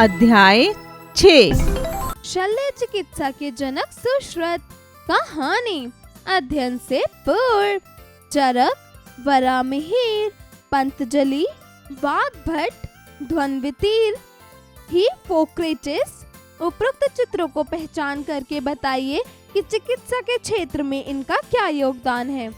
अध्याय 6 शल्य चिकित्सा के जनक सुश्रुत। कहानी अध्ययन से पूर्व। चरक, वरामिहिर, पंतजलि, वाग्भट, ध्वन्वितीर, हिप्पोक्रेटिस। उपरोक्त चित्रों को पहचान करके बताइए कि चिकित्सा के क्षेत्र में इनका क्या योगदान है।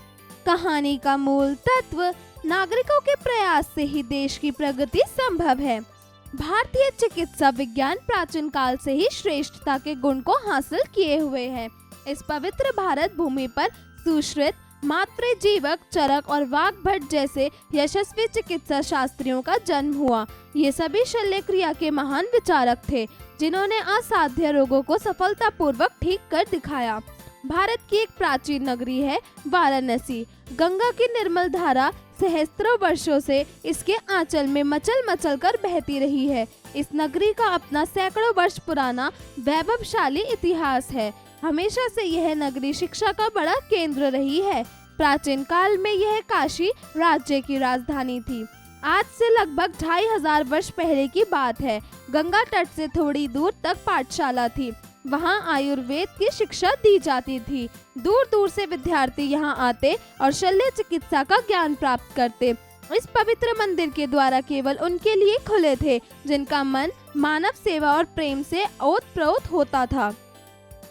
कहानी का मूल तत्व, नागरिकों के प्रयास से ही देश की प्रगति संभव है। भारतीय चिकित्सा विज्ञान प्राचीन काल से ही श्रेष्ठता के गुण को हासिल किए हुए है। इस पवित्र भारत भूमि पर सुश्रुत, मातृजीवक, चरक और वाग्भट जैसे यशस्वी चिकित्सा शास्त्रियों का जन्म हुआ। ये सभी शल्य क्रिया के महान विचारक थे, जिन्होंने असाध्य रोगों को सफलतापूर्वक ठीक कर दिखाया। भारत की एक प्राचीन नगरी है वाराणसी। गंगा की निर्मल धारा सहस्त्रों वर्षों से इसके आंचल में मचल मचल कर बहती रही है। इस नगरी का अपना सैकड़ों वर्ष पुराना वैभवशाली इतिहास है। हमेशा से यह नगरी शिक्षा का बड़ा केंद्र रही है। प्राचीन काल में यह काशी राज्य की राजधानी थी। आज से लगभग 2500 वर्ष पहले की बात है। गंगा तट से थोड़ी दूर तक पाठशाला थी। वहाँ आयुर्वेद की शिक्षा दी जाती थी। दूर दूर से विद्यार्थी यहाँ आते और शल्य चिकित्सा का ज्ञान प्राप्त करते। इस पवित्र मंदिर के द्वारा केवल उनके लिए खुले थे जिनका मन मानव सेवा और प्रेम से ओतप्रोत होता था,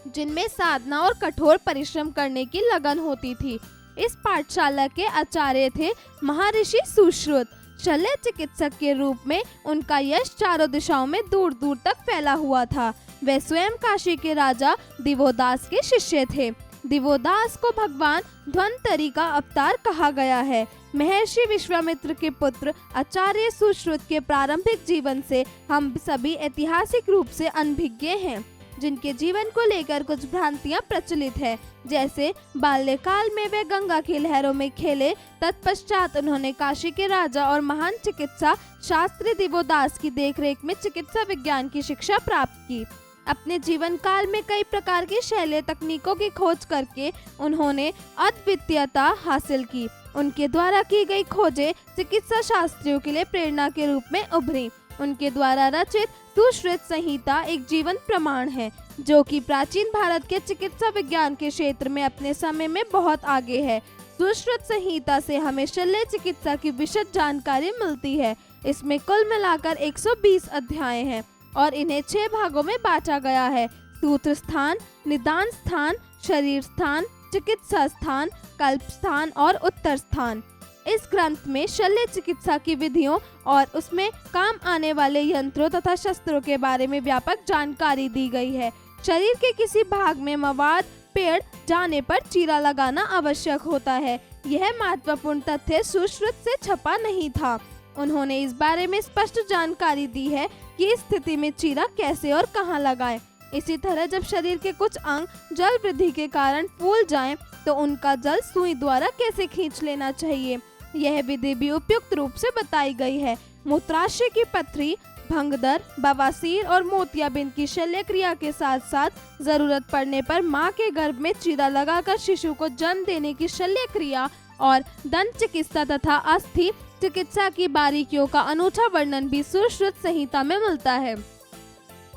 जिनमें साधना और कठोर परिश्रम करने की लगन होती थी। इस पाठशाला के आचार्य थे महर्षि सुश्रुत। शल्य चिकित्सक के रूप में उनका यश चारों दिशाओं में दूर दूर तक फैला हुआ था। वे स्वयं काशी के राजा दिवोदास के शिष्य थे। दिवोदास को भगवान धन्वंतरि का अवतार कहा गया है। महर्षि विश्वामित्र के पुत्र आचार्य सुश्रुत के प्रारंभिक जीवन से हम सभी ऐतिहासिक रूप से अनभिज्ञ हैं, जिनके जीवन को लेकर कुछ भ्रांतियां प्रचलित है। जैसे बाल्यकाल में वे गंगा की लहरों में खेले, तत्पश्चात उन्होंने काशी के राजा और महान चिकित्सा शास्त्री दिवोदास की देखरेख में चिकित्सा विज्ञान की शिक्षा प्राप्त की। अपने जीवन काल में कई प्रकार की शैल्य तकनीकों की खोज करके उन्होंने अद्वितीयता हासिल की। उनके द्वारा की गई खोजें चिकित्सा शास्त्रियों के लिए प्रेरणा के रूप में उभरी। उनके द्वारा रचित सुश्रुत संहिता एक जीवन प्रमाण है, जो कि प्राचीन भारत के चिकित्सा विज्ञान के क्षेत्र में अपने समय में बहुत आगे है। सुश्रुत संहिता से हमें शल्य चिकित्सा की विशद जानकारी मिलती है। इसमें कुल मिलाकर 120 अध्याय हैं और इन्हें 6 भागों में बांटा गया है: सूत्र स्थान, निदान स्थान, शरीर स्थान, चिकित्सा स्थान, कल्प स्थान और उत्तर स्थान। इस ग्रंथ में शल्य चिकित्सा की विधियों और उसमें काम आने वाले यंत्रों तथा शस्त्रों के बारे में व्यापक जानकारी दी गई है। शरीर के किसी भाग में मवाद पेड़ जाने पर चीरा लगाना आवश्यक होता है। यह महत्वपूर्ण तथ्य सुश्रुत से छपा नहीं था। उन्होंने इस बारे में स्पष्ट जानकारी दी है कि इस स्थिति में चीरा कैसे और कहाँ लगाएं। इसी तरह जब शरीर के कुछ अंग जल वृद्धि के कारण फूल जाएं, तो उनका जल सुई द्वारा कैसे खींच लेना चाहिए, यह विधि भी उपयुक्त रूप से बताई गई है। मूत्राशय की पथरी, भंगदर, बवासीर और मोतियाबिंद की शल्य क्रिया के साथ साथ जरूरत पड़ने पर मां के गर्भ में चीरा लगाकर शिशु को जन्म देने की शल्य क्रिया और दंत चिकित्सा तथा अस्थि चिकित्सा की बारीकियों का अनूठा वर्णन भी सुश्रुत संहिता में मिलता है।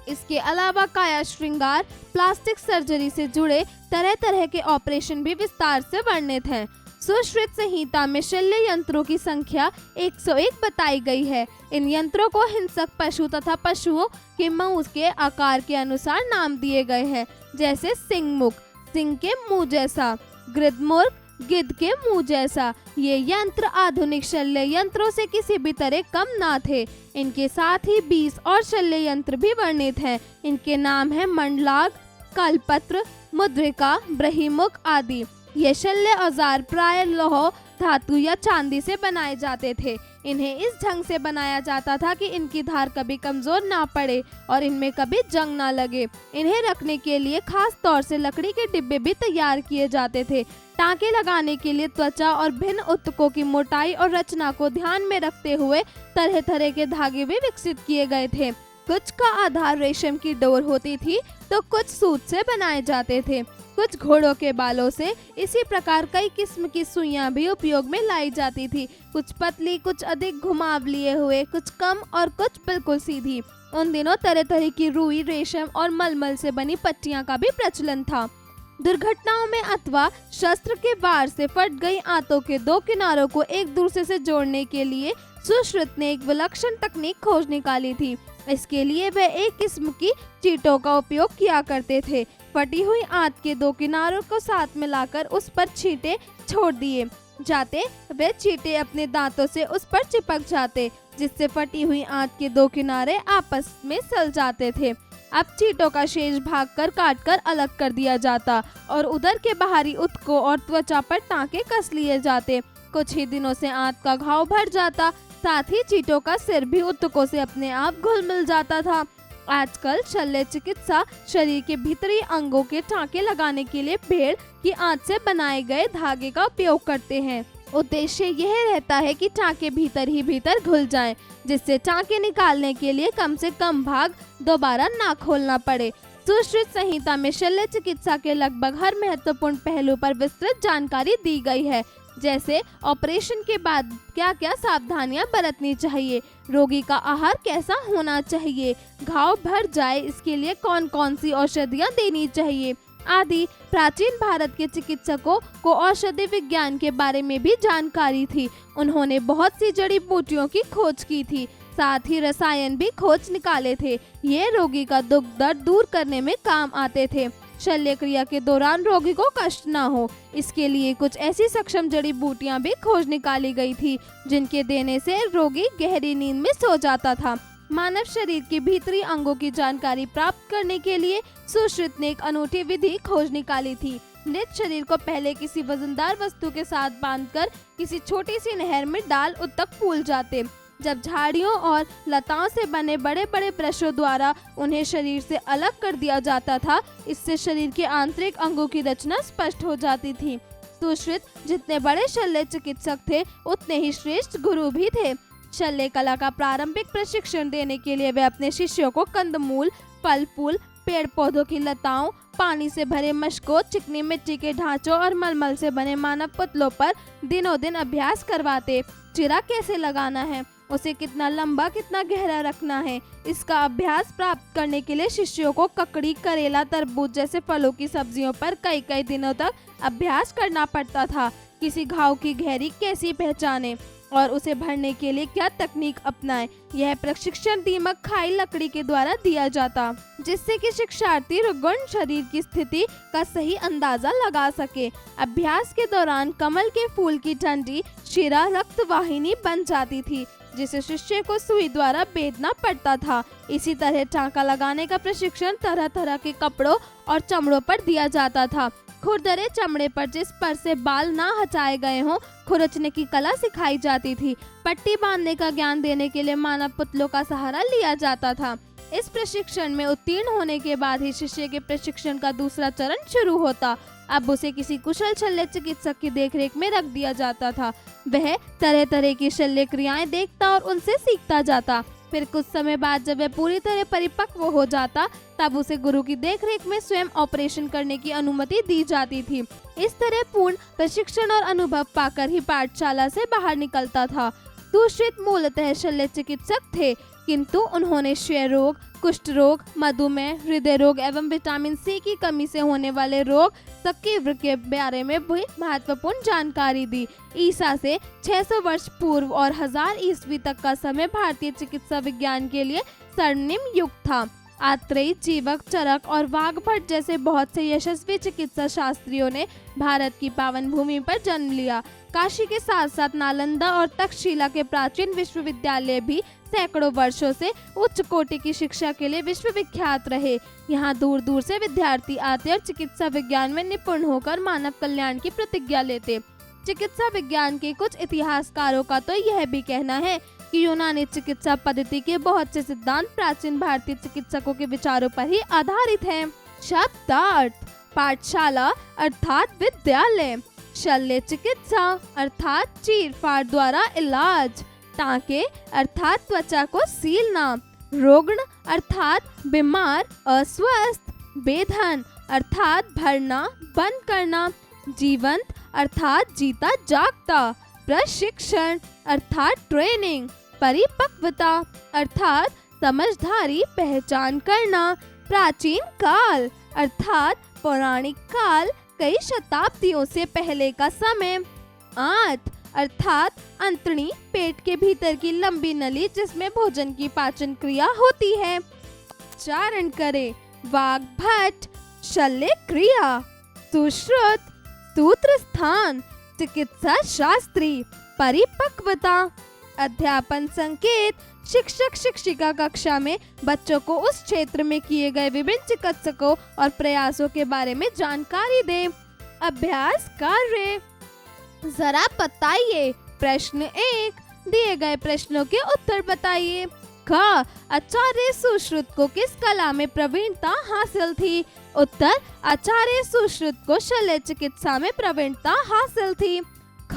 इसके अलावा काया श्रृंगार, प्लास्टिक सर्जरी से जुड़े तरह तरह के ऑपरेशन भी विस्तार से वर्णित हैं। सुश्रुत संहिता में शल्य यंत्रों की संख्या 101 बताई गई है। इन यंत्रों को हिंसक पशु तथा पशुओं के मुंह के आकार के अनुसार नाम दिए गए हैं, जैसे सिंहमुख, सिंह के मुंह जैसा, गृध्मुर्ग, गिद्ध के मुंह जैसा। ये यंत्र आधुनिक शल्य यंत्रों से किसी भी तरह कम ना थे। इनके साथ ही 20 और शल्य यंत्र भी वर्णित हैं। इनके नाम है मंडलाग, कलपत्र, मुद्रिका, ब्रह्मीमुख आदि। ये शल्य औजार प्राय लौह, धातु या चांदी से बनाए जाते थे। इन्हें इस ढंग से बनाया जाता था कि इनकी धार कभी कमजोर ना पड़े और इनमें कभी जंग ना लगे। इन्हें रखने के लिए खास तौर से लकड़ी के डिब्बे भी तैयार किए जाते थे। टांके लगाने के लिए त्वचा और भिन्न ऊतकों की मोटाई और रचना को ध्यान में रखते हुए तरह तरह के धागे भी विकसित किए गए थे। कुछ का आधार रेशम की डोर होती थी तो कुछ सूत से बनाए जाते थे। कुछ घोड़ों के बालों से इसी प्रकार कई किस्म की सुइयां भी उपयोग में लाई जाती थी। कुछ पतली, कुछ अधिक घुमाव लिए हुए, कुछ कम और कुछ बिल्कुल सीधी। उन दिनों तरह तरह की रुई, रेशम और मलमल से बनी पट्टियां का भी प्रचलन था। दुर्घटनाओं में अथवा शस्त्र के वार से फट गई आंतों के दो किनारों को एक दूसरे से जोड़ने के लिए सुश्रुत ने एक विलक्षण तकनीक खोज निकाली थी। इसके लिए वे एक किस्म की चींटों का उपयोग किया करते थे। फटी हुई आंत के दो किनारों को साथ मिलाकर उस पर छींटे छोड़ दिए जाते, वे छींटे अपने दांतों से उस पर चिपक जाते, जिससे फटी हुई आंत के दो किनारे आपस में सल जाते थे। अब चींटों का शेष भाग कर काट कर अलग कर दिया जाता और उदर के बाहरी ऊतकों और त्वचा पर टांके कस लिए जाते। कुछ ही दिनों से आंत का घाव भर जाता, साथ ही चींटों का सिर भी ऊतकों से अपने आप घुल मिल जाता था। आजकल शल्य चिकित्सा शरीर के भीतरी अंगों के टांके लगाने के लिए भेड़ की आंत से बनाए गए धागे का उपयोग करते हैं। उद्देश्य यह रहता है कि टांके भीतर ही भीतर घुल जाएं, जिससे टांके निकालने के लिए कम से कम भाग दोबारा ना खोलना पड़े। सुश्रुत संहिता में शल्य चिकित्सा के लगभग हर महत्वपूर्ण पहलू पर विस्तृत जानकारी दी गई है, जैसे ऑपरेशन के बाद क्या क्या सावधानियां बरतनी चाहिए, रोगी का आहार कैसा होना चाहिए, घाव भर जाए इसके लिए कौन कौन सी औषधियां देनी चाहिए आदि। प्राचीन भारत के चिकित्सकों को औषधि विज्ञान के बारे में भी जानकारी थी। उन्होंने बहुत सी जड़ी बूटियों की खोज की थी, साथ ही रसायन भी खोज निकाले थे। ये रोगी का दुख दर्द दूर करने में काम आते थे। शल्य क्रिया के दौरान रोगी को कष्ट ना हो, इसके लिए कुछ ऐसी सक्षम जड़ी बूटियां भी खोज निकाली गई थी, जिनके देने से रोगी गहरी नींद में सो जाता था। मानव शरीर के भीतरी अंगों की जानकारी प्राप्त करने के लिए सुश्रुत ने एक अनूठी विधि खोज निकाली थी। मृत शरीर को पहले किसी वजनदार वस्तु के साथ बांधकर किसी छोटी सी नहर में डाल उत तक फूल जाते। जब झाड़ियों और लताओं से बने बड़े बड़े ब्रशों द्वारा उन्हें शरीर से अलग कर दिया जाता था, इससे शरीर के आंतरिक अंगों की रचना स्पष्ट हो जाती थी। सुश्रुत जितने बड़े शल्य चिकित्सक थे, उतने ही श्रेष्ठ गुरु भी थे। शल्य कला का प्रारंभिक प्रशिक्षण देने के लिए वे अपने शिष्यों को कंदमूल, फल फूल, पेड़ पौधों की लताओं, पानी से भरे मशकों, चिकनी मिट्टी के ढांचों और मलमल से बने मानव पुतलों पर दिनों दिन अभ्यास करवाते। चिरा कैसे लगाना है, उसे कितना लंबा कितना गहरा रखना है, इसका अभ्यास प्राप्त करने के लिए शिष्यों को ककड़ी, करेला, तरबूज जैसे फलों की सब्जियों पर कई कई दिनों तक अभ्यास करना पड़ता था। किसी घाव की गहरी कैसी पहचाने और उसे भरने के लिए क्या तकनीक अपनाएं, यह प्रशिक्षण दीमक खाई लकड़ी के द्वारा दिया जाता, जिससे कि शिक्षार्थी रुग्ण शरीर की स्थिति का सही अंदाजा लगा सके। अभ्यास के दौरान कमल के फूल की डंडी शिरा रक्त वाहिनी बन जाती थी, जिसे शिष्य को सुई द्वारा बेधना पड़ता था। इसी तरह टांका लगाने का प्रशिक्षण तरह तरह के कपड़ों और चमड़ों पर दिया जाता था। खुरदरे चमड़े पर जिस पर से बाल ना हटाए गए हों, खुरचने की कला सिखाई जाती थी। पट्टी बांधने का ज्ञान देने के लिए मानव पुतलों का सहारा लिया जाता था। इस प्रशिक्षण में उत्तीर्ण होने के बाद ही शिष्य के प्रशिक्षण का दूसरा चरण शुरू होता। अब उसे किसी कुशल शल्य चिकित्सक की देखरेख में रख दिया जाता था। वह तरह तरह की शल्य क्रियाएं देखता और उनसे सीखता जाता। फिर कुछ समय बाद जब वह पूरी तरह परिपक्व हो जाता, तब उसे गुरु की देखरेख में स्वयं ऑपरेशन करने की अनुमति दी जाती थी। इस तरह पूर्ण प्रशिक्षण और अनुभव पाकर ही पाठशाला से बाहर निकलता था। सुश्रुत मूलतः शल्य चिकित्सक थे, किंतु उन्होंने क्षय रोग, कुष्ठ रोग, मधुमेह, हृदय रोग एवं विटामिन सी की कमी से होने वाले रोग सकीव्र के बारे में भी महत्वपूर्ण जानकारी दी। ईसा से 600 वर्ष पूर्व और 1000 ईस्वी तक का समय भारतीय चिकित्सा विज्ञान के लिए स्वर्णिम युग था। आत्रेय, जीवक, चरक और वाघभट्ट जैसे बहुत से यशस्वी चिकित्सा शास्त्रियों ने भारत की पावन भूमि पर जन्म लिया। काशी के साथ साथ नालंदा और तक्षशिला के प्राचीन विश्वविद्यालय भी सैकड़ों वर्षों से उच्च कोटि की शिक्षा के लिए विश्वविख्यात रहे। यहाँ दूर दूर से विद्यार्थी आते और चिकित्सा विज्ञान में निपुण होकर मानव कल्याण की प्रतिज्ञा लेते। चिकित्सा विज्ञान के कुछ इतिहासकारों का तो यह भी कहना है कि यूनानी चिकित्सा पद्धति के बहुत से सिद्धांत प्राचीन भारतीय चिकित्सकों के विचारों पर ही आधारित हैं। शब्दार्थ: पाठशाला अर्थात विद्यालय, शल्य चिकित्सा अर्थात चीरफाड़ द्वारा इलाज, टांके अर्थात त्वचा को सीलना, रोगण अर्थात बीमार अस्वस्थ, बेधन अर्थात भरना बंद करना, जीवंत अर्थात जीता जागता, प्रशिक्षण अर्थात ट्रेनिंग, परिपक्वता अर्थात समझदारी पहचान करना। प्राचीन काल अर्थात पौराणिक काल, कई शताब्दियों से पहले का समय। आंत अर्थात अंतड़ी, पेट के भीतर की लंबी नली जिसमें भोजन की पाचन क्रिया होती है। उच्चारण करें। वाग्भट, शल्य क्रिया। सुश्रुत, सूत्र स्थान। चिकित्सा शास्त्री, परिपक्वता। अध्यापन संकेत, शिक्षक शिक्षिका कक्षा में बच्चों को उस क्षेत्र में किए गए विभिन्न चिकित्सकों और प्रयासों के बारे में जानकारी दें। अभ्यास कार्य, जरा बताइए। प्रश्न 1, दिए गए प्रश्नों के उत्तर बताइए। क, आचार्य सुश्रुत को किस कला में प्रवीणता हासिल थी? उत्तर, आचार्य सुश्रुत को शल्य चिकित्सा में प्रवीणता हासिल थी। ख,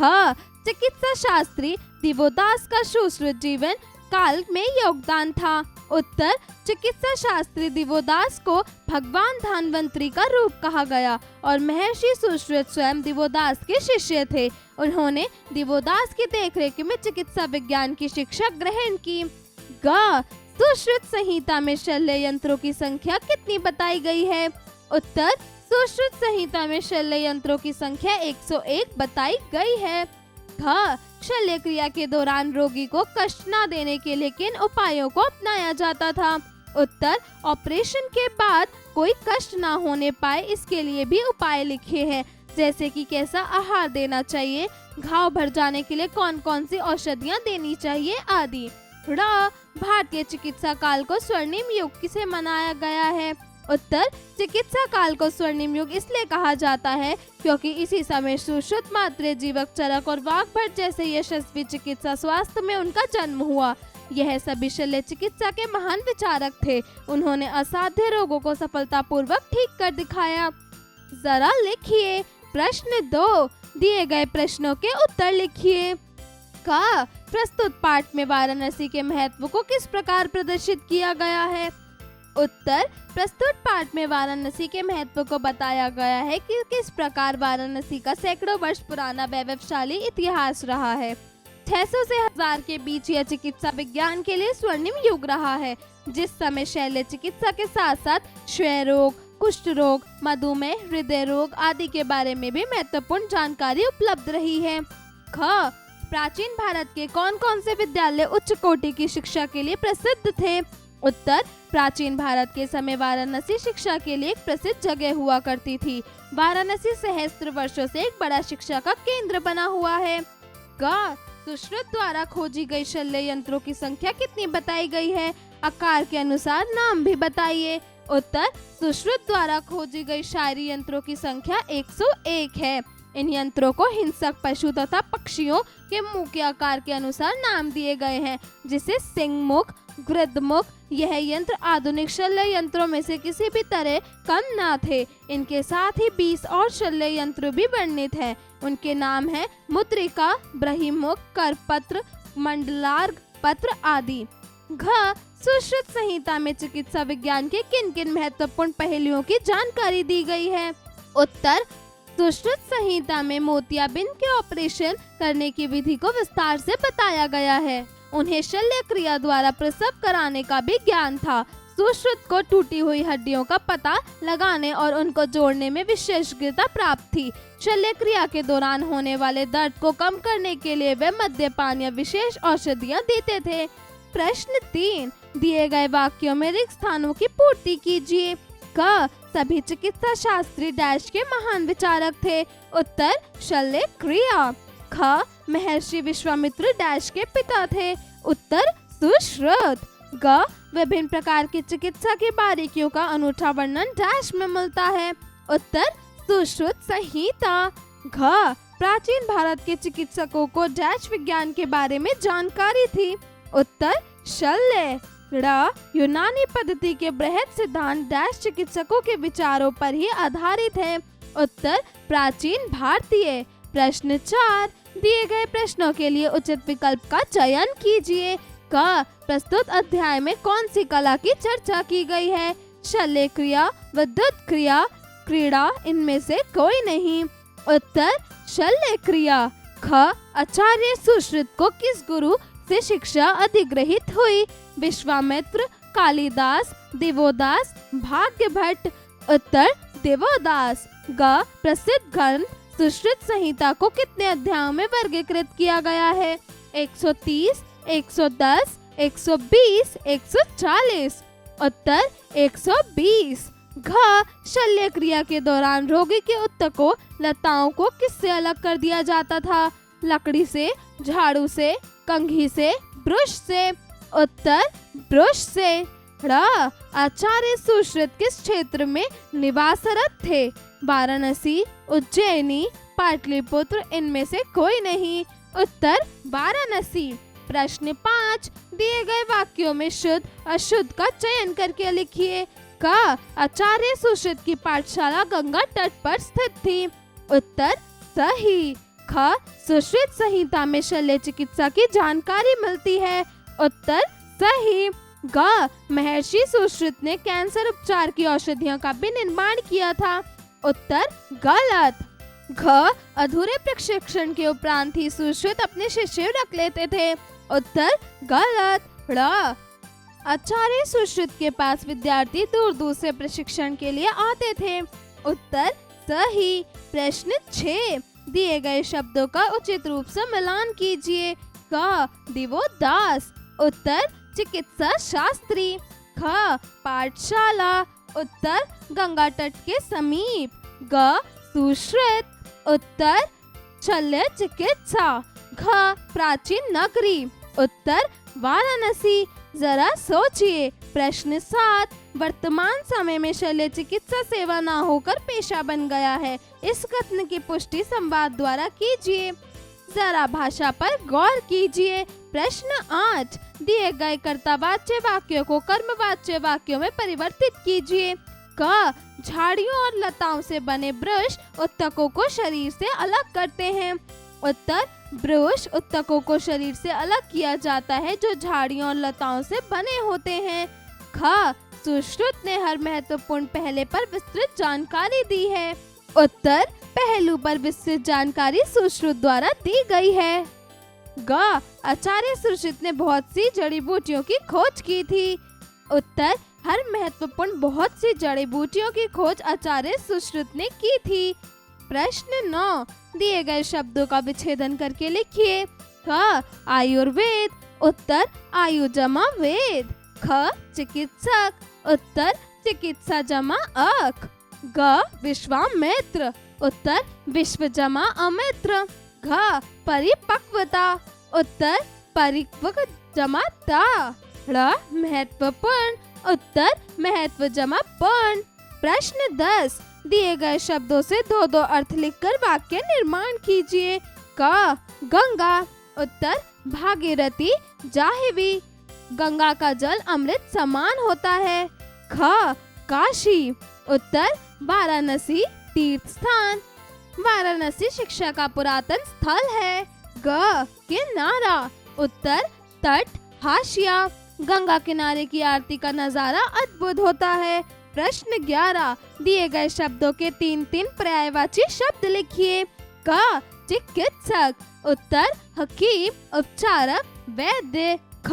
चिकित्सा शास्त्री दिवोदास का सुश्रुत जीवन काल में योगदान था। उत्तर, चिकित्सा शास्त्री दिवोदास को भगवान धन्वंतरी का रूप कहा गया और महर्षि सुश्रुत स्वयं दिवोदास के शिष्य थे। उन्होंने दिवोदास की देखरेख में चिकित्सा विज्ञान की शिक्षा ग्रहण की। ग, सुश्रुत संहिता में शल्य यंत्रों की संख्या कितनी बताई गई है? उत्तर, सुश्रुत संहिता में शल्य यंत्रों की संख्या 101 बताई गई है। घ, शल्य क्रिया के दौरान रोगी को कष्ट न देने के लिए किन उपायों को अपनाया जाता था? उत्तर, ऑपरेशन के बाद कोई कष्ट न होने पाए इसके लिए भी उपाय लिखे हैं, जैसे कि कैसा आहार देना चाहिए, घाव भर जाने के लिए कौन कौन सी औषधियाँ देनी चाहिए आदि। ड़, भारतीय चिकित्सा काल को स्वर्णिम युग किसे मनाया गया है? उत्तर, चिकित्सा काल को स्वर्णिम युग इसलिए कहा जाता है क्योंकि इसी समय सुश्रुत, मात्रे, जीवक, चरक और वाग्भट जैसे यशस्वी चिकित्सा शास्त्र में उनका जन्म हुआ। यह सभी शल्य चिकित्सा के महान विचारक थे। उन्होंने असाध्य रोगों को सफलतापूर्वक ठीक कर दिखाया। जरा लिखिए। प्रश्न 2, दिए गए प्रश्नों के उत्तर लिखिए। क, प्रस्तुत पाठ में वाराणसी के महत्व को किस प्रकार प्रदर्शित किया गया है? उत्तर, प्रस्तुत पाठ में वाराणसी के महत्व को बताया गया है कि किस प्रकार वाराणसी का सैकड़ों वर्ष पुराना वैभवशाली इतिहास रहा है। 600 से 1000 के बीच यह चिकित्सा विज्ञान के लिए स्वर्णिम युग रहा है, जिस समय शल्य चिकित्सा के साथ साथ क्षय रोग, कुष्ठ रोग, मधुमेह, हृदय रोग आदि के बारे में भी महत्वपूर्ण जानकारी उपलब्ध रही है। ख, प्राचीन भारत के कौन कौन से विद्यालय उच्च कोटि की शिक्षा के लिए प्रसिद्ध थे? उत्तर, प्राचीन भारत के समय वाराणसी शिक्षा के लिए एक प्रसिद्ध जगह हुआ करती थी। वाराणसी सहस्त्र वर्षों से एक बड़ा शिक्षा का केंद्र बना हुआ है। ग, सुश्रुत द्वारा खोजी गई शल्य यंत्रों की संख्या कितनी बताई गई है? आकार के अनुसार नाम भी बताइए। उत्तर, सुश्रुत द्वारा खोजी गई शायरी यंत्रों की संख्या 101 है। इन यंत्रों को हिंसक पशु तथा पक्षियों के मुंह के आकार के अनुसार नाम दिए गए हैं, जिसे सिंह मुख, गृद मुख। यह यंत्र आधुनिक शल्य यंत्रों में से किसी भी तरह कम न थे। इनके साथ ही 20 और शल्य यंत्र भी वर्णित हैं। उनके नाम हैं मुद्रिका, ब्रह्ममुख, करपत्र, मंडलार्घ पत्र आदि। घ, सुश्रुत संहिता में चिकित्सा विज्ञान के किन किन महत्वपूर्ण पहलुओं की जानकारी दी गई है? उत्तर, सुश्रुत संहिता में मोतियाबिंद के ऑपरेशन करने की विधि को विस्तार से बताया गया है। उन्हें शल्य क्रिया द्वारा प्रसव कराने का भी ज्ञान था। सुश्रुत को टूटी हुई हड्डियों का पता लगाने और उनको जोड़ने में विशेषज्ञता प्राप्त थी। शल्य क्रिया के दौरान होने वाले दर्द को कम करने के लिए वे मद्यपान या विशेष औषधियाँ देते थे। प्रश्न 3, दिए गए वाक्यों में रिक्त स्थानों की पूर्ति कीजिए। क, सभी चिकित्सा शास्त्री डैश के महान विचारक थे। उत्तर, शल्य क्रिया। ख, महर्षि विश्वामित्र डैश के पिता थे। उत्तर, सुश्रुत। ग, विभिन्न प्रकार की चिकित्सा की बारीकियों का अनूठा वर्णन डैश में मिलता है। उत्तर, सुश्रुत संहिता। घ, प्राचीन भारत के चिकित्सकों को डैश विज्ञान के बारे में जानकारी थी। उत्तर, शल्य। ड़, यूनानी पद्धति के बृहद सिद्धांत डैश चिकित्सकों के विचारों पर ही आधारित है। उत्तर, प्राचीन भारतीय। प्रश्न 4, दिए गए प्रश्नों के लिए उचित विकल्प का चयन कीजिए। क, प्रस्तुत अध्याय में कौन सी कला की चर्चा की गई है? शल्य क्रिया, विद्युत क्रिया, क्रीड़ा, इनमें से कोई नहीं। उत्तर, शल्य क्रिया। ख, आचार्य सुश्रुत को किस गुरु से शिक्षा अधिग्रहित हुई? विश्वामित्र, कालिदास, देवोदास, भाग्यभट्ट। उत्तर देवोदास। ग प्रसिद्ध ग्रंथ सुश्रुत संहिता को कितने अध्यायों में वर्गीकृत किया गया है? 130, 110, 120, 140। उत्तर 120। घ शल्य क्रिया के दौरान रोगी के ऊतकों लताओं को किससे अलग कर दिया जाता था? लकड़ी से, झाड़ू से, कंघी से, ब्रश से। उत्तर ब्रश से। ड़ आचार्य सुश्रुत किस क्षेत्र में निवासरत थे? वाराणसी, उज्जैनी, पाटलिपुत्र, इनमें से कोई नहीं। उत्तर वाराणसी। प्रश्न 5, दिए गए वाक्यों में शुद्ध अशुद्ध का चयन करके लिखिए। क आचार्य सुश्रुत की पाठशाला गंगा तट पर स्थित थी। उत्तर सही। ख सुश्रुत संहिता में शल्य चिकित्सा की जानकारी मिलती है। उत्तर सही। ग महर्षि सुश्रुत ने कैंसर उपचार की औषधियों का भी निर्माण किया था। उत्तर गलत। घ अधूरे प्रशिक्षण के उपरांत ही सुश्रुत अपने शिष्य रख लेते थे। उत्तर गलत। ड़ आचार्य सुश्रुत के पास विद्यार्थी दूर दूर से प्रशिक्षण के लिए आते थे। उत्तर सही। प्रश्न 6, दिए गए शब्दों का उचित रूप से मिलान कीजिए। क देवोदास। उत्तर चिकित्सा शास्त्री। ख पाठशाला। उत्तर गंगा तट के समीप। ग सुश्रुत। उत्तर शल्य चिकित्सा। घ प्राचीन नगरी। उत्तर वाराणसी। जरा सोचिए। प्रश्न 7, वर्तमान समय में शल्य चिकित्सा सेवा ना होकर पेशा बन गया है। इस कथन की पुष्टि संवाद द्वारा कीजिए। जरा भाषा पर गौर कीजिए। प्रश्न 8, दिए गए कर्तावाच्य वाक्यों को कर्मवाच्य वाक्यों में परिवर्तित कीजिए। क झाड़ियों और लताओं से बने ब्रश ऊतकों को शरीर से अलग करते हैं। उत्तर ब्रश ऊतकों को शरीर से अलग किया जाता है जो झाड़ियों और लताओं से बने होते हैं। ख सुश्रुत ने हर महत्वपूर्ण पहले पर विस्तृत जानकारी दी है। उत्तर पहलू पर विस्तृत जानकारी सुश्रुत द्वारा दी गई है। ग आचार्य सुश्रुत ने बहुत सी जड़ी बूटियों की खोज की थी। उत्तर हर महत्वपूर्ण बहुत सी जड़ी बूटियों की खोज आचार्य सुश्रुत ने की थी। प्रश्न 9, दिए गए शब्दों का विच्छेदन करके लिखिए। क आयुर्वेद। उत्तर आयु जमा वेद। ख चिकित्सक। उत्तर चिकित्सा जमा अक। ग विश्वामित्र। उत्तर विश्व जमा अमित्र। घ परिपक्वता। उत्तर परिपक्व जमा ता। ड़ महत्वपूर्ण। उत्तर महत्व जमा पूर्ण। प्रश्न 10, दिए गए शब्दों से 2-2 अर्थ लिखकर वाक्य निर्माण कीजिए। क गंगा। उत्तर भागीरथी जाह्नवी। गंगा का जल अमृत समान होता है। ख काशी। उत्तर वाराणसी तीर्थ स्थान। वाराणसी शिक्षा का पुरातन स्थल है। ग किनारा। उत्तर तट हाशिया। गंगा किनारे की आरती का नजारा अद्भुत होता है। प्रश्न 11, दिए गए शब्दों के 3-3 पर्यायवाची शब्द लिखिए। क चिकित्सक। उत्तर हकीम, उपचारक, वैद्य। ख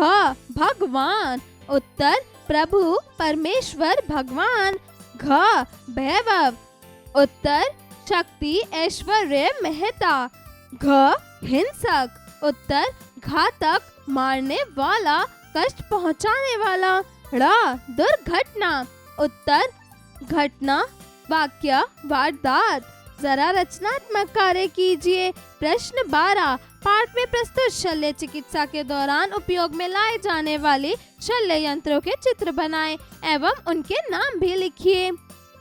भगवान। उत्तर प्रभु, परमेश्वर, भगवान। घ वैभव। उत्तर शक्ति, ऐश्वर्य, महता। घ हिंसक। उत्तर घातक, मारने वाला, कष्ट पहुंचाने वाला। ड़ दुर्घटना। उत्तर घटना, वाक्य, वारदात। जरा रचनात्मक कार्य कीजिए। प्रश्न 12, पाठ में प्रस्तुत शल्य चिकित्सा के दौरान उपयोग में लाए जाने वाले शल्य यंत्रों के चित्र बनाएं एवं उनके नाम भी लिखिए।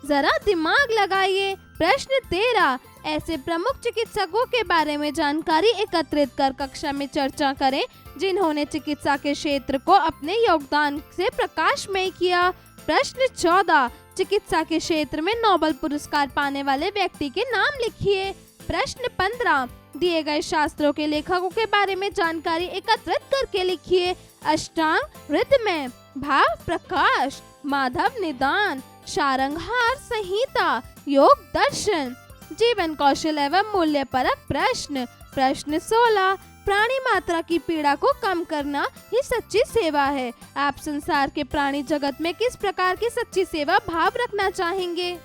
जरा दिमाग लगाइए। प्रश्न 13, ऐसे प्रमुख चिकित्सकों के बारे में जानकारी एकत्रित कर कक्षा में चर्चा करें जिन्होंने चिकित्सा के क्षेत्र को अपने योगदान से प्रकाशमय किया। प्रश्न 14, चिकित्सा के क्षेत्र में नोबेल पुरस्कार पाने वाले व्यक्ति के नाम लिखिए। प्रश्न 15, दिए गए शास्त्रों के लेखकों के बारे में जानकारी एकत्रित करके लिखिए। अष्टांग हृदय, भाव प्रकाश, माधव निदान, शारंगहार संहिता, योग दर्शन। जीवन कौशल एवं मूल्य परक प्रश्न। प्रश्न 16, प्राणी मात्रा की पीड़ा को कम करना ही सच्ची सेवा है। आप संसार के प्राणी जगत में किस प्रकार की सच्ची सेवा भाव रखना चाहेंगे?